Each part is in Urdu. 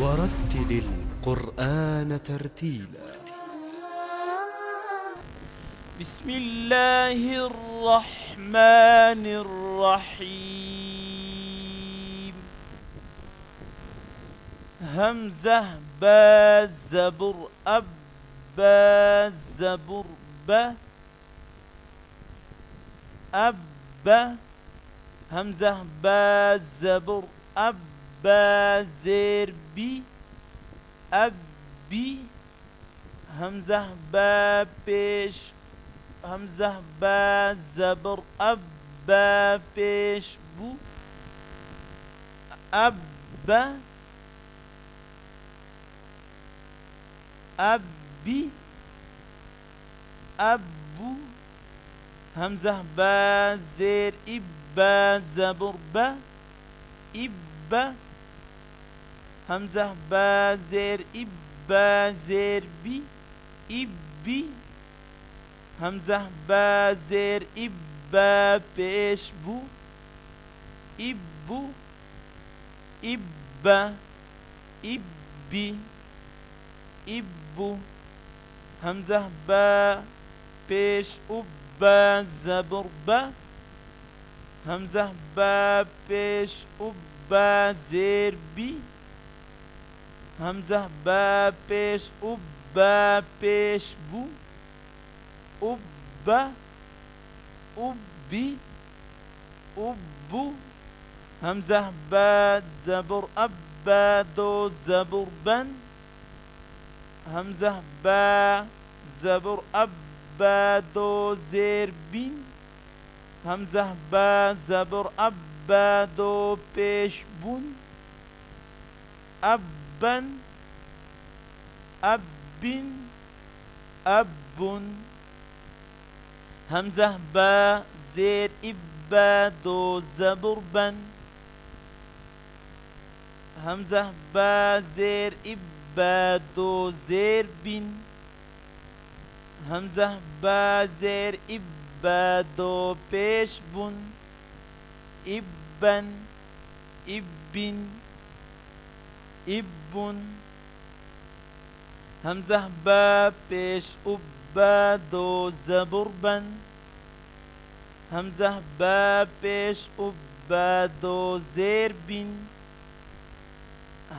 ورتل القرآن ترتيلا. بسم الله الرحمن الرحيم. همزة با زبر أب با زبر ب أب همزة با زبر أب با زير بي أبي همزة با پیش همزة با زبر أب با پیش بو أب أبي أبو همزة با زير إبا زبر با إبا همزة با زير إبا زير بي إبي همزة با زير إبا پیش بو إبو إبا إبي إبو همزة با پیش أبا زبر با همزة با پیش أبا زير بي همزة با پیش أبا پیش بو أبا أبي أبو همزة با زبر أبا دو زبر بن همزة با زبر أبا دو زير بين همزة با زبر أبا دو پیش بون أبن أبن أبن همزة با زير إبا دو زبر بن همزة با زير إبا دو زير بن همزة با زير إبا دو پیش بن إبن إبن إبن همزة با پیش أبا دو زبر بن همزة با پیش أبا دو زير بن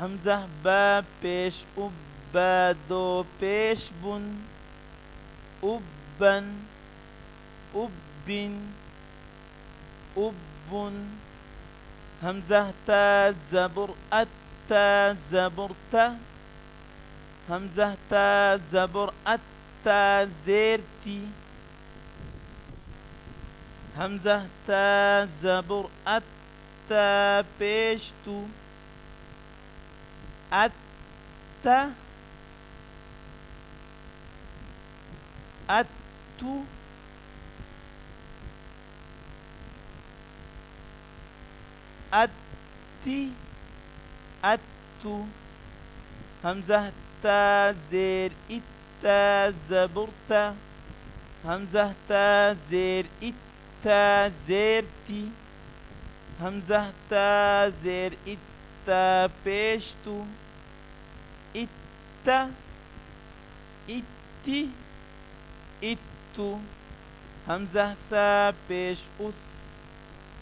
همزة با پیش أبا دو پیش بن أبن أبن أبن همزة تا زبر أتا زبر تا همزة تا زبر أتا زيرتي همزة تا زبر أتا پیشتو أتا أتو أتي أتو همزة تا زير إتا زبرتا همزة تا زير إتا زيرتي همزة تا زير إتا پیشتو إتا إتي إتو همزة تا پیش أث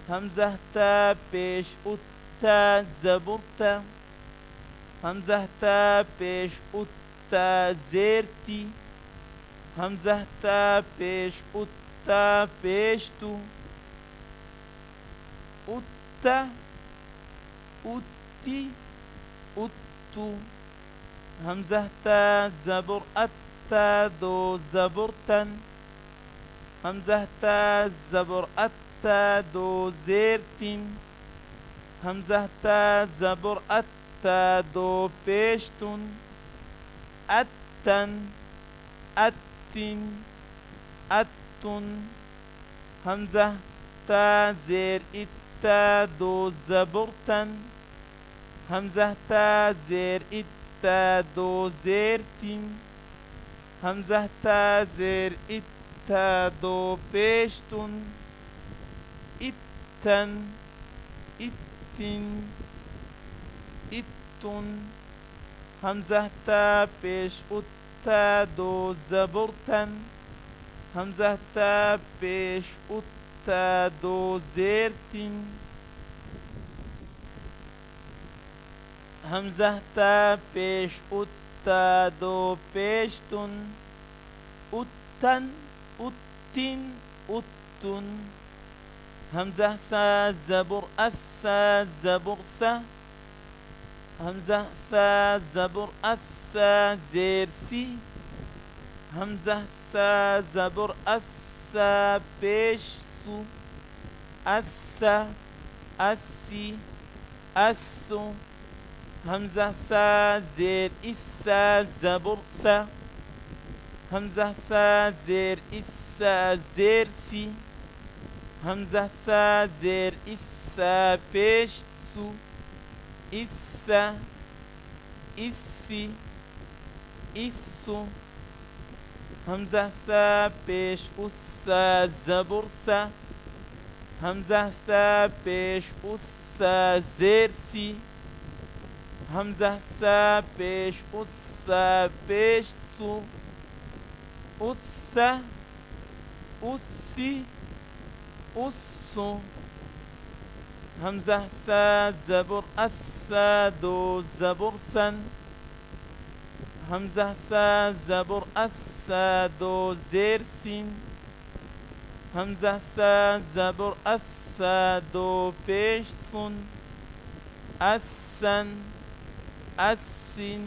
همزة تا پیش أتا زبرتا همزة تا پیش أتا زيرتي همزة تا پیش أتا پیشتو أتا أتي أتو همزة تا زبر أتا دو زبرتن همزة تا زبر أتا دو زيرتين همزة تا زبر أتا دو پیشتون أتن أتن أتن همزة تا زير إتا دو زبرتن همزة تا زير إتا دو زيرتين همزة تا زير إتا دو پیشتون إتن إتن إتن همزة تا پیش تا دو زبر تن همزة تا پیش تا دو زیر تین همزة تا پیش تا دو پیش تن اتن اتین اتن همزة ثا زبر الثا زبر ثا همزة ثا زبر الثا زير ثي همزة ثا زبر الثا بيش ثو الثا الثي الثو همزة ثا زير الثا زبر ثا همزة ثا زير الثا زير ثي همزة ثا زير الثا بيش ثو إثا إثي إثو همزة ثا بيش أثا زبر ثا همزة ثا بيش أثا زير ثي همزة ثا بيش أثا بيش ثو أثا أثي أثو همزة ثا زبر الثا دو زبر ثن همزة ثا زبر الثا دو زير ثين همزة ثا زبر الثا دو بيش ثن الثن الثن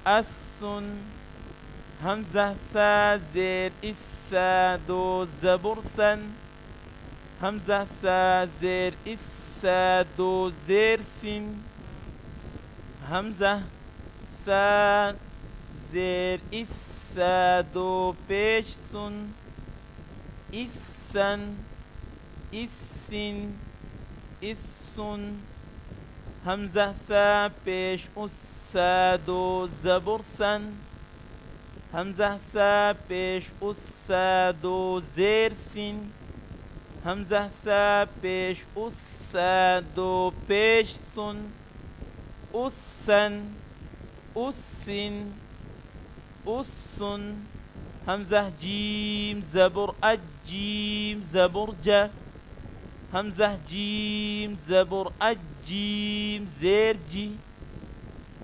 الثن همزة ثا زير الثا دو زبر ثن همزة ثا زير الثا دو زير سين همزة ثا زير الثا دو بيش ثن إثن إثن إثن همزة ثا بيش أثا دو زبر ثن همزة ثا بيش أثا دو زير سين همزة ثا بيش أثا دو بيش ثن أثن أثن أثن همزة جيم زبر الجيم زبر جا همزة جيم زبر الجيم زير جي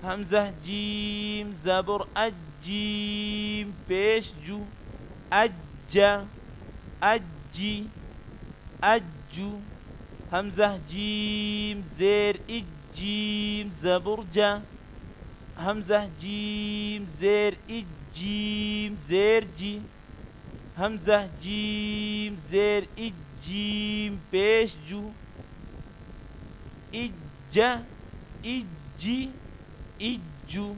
همزة جيم زبر الجيم بيش جو أجا أجي أجو همزة جيم زير الجيم زبرجة همزة جيم زير الجيم زير جي همزة جيم زير الجيم بيش جو إجا إجي إجو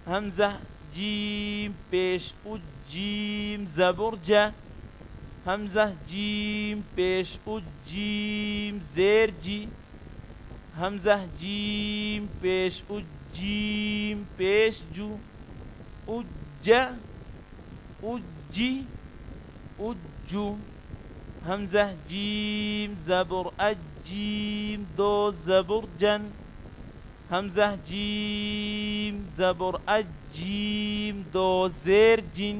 همزة جيم بيش الجيم زبرجة همزة جيم بيش الجيم زير جي همزة جيم بيش الجيم بيش جو أجا أجي أجو همزة جيم زبر الجيم دو زبر جن همزة جيم زبر الجيم دو زير جن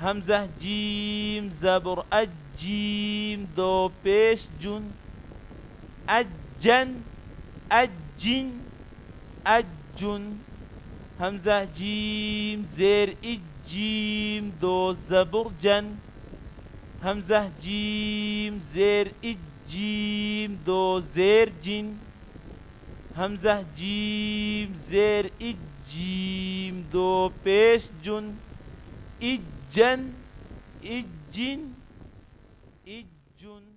همزة جيم زبر الجيم دو بيش جن أجن أجن أجن همزة جيم زير الجيم دو زبر جن همزة جيم زير الجيم دو زير جن همزة جيم زير الجيم دو بيش جن إجن إجن إجن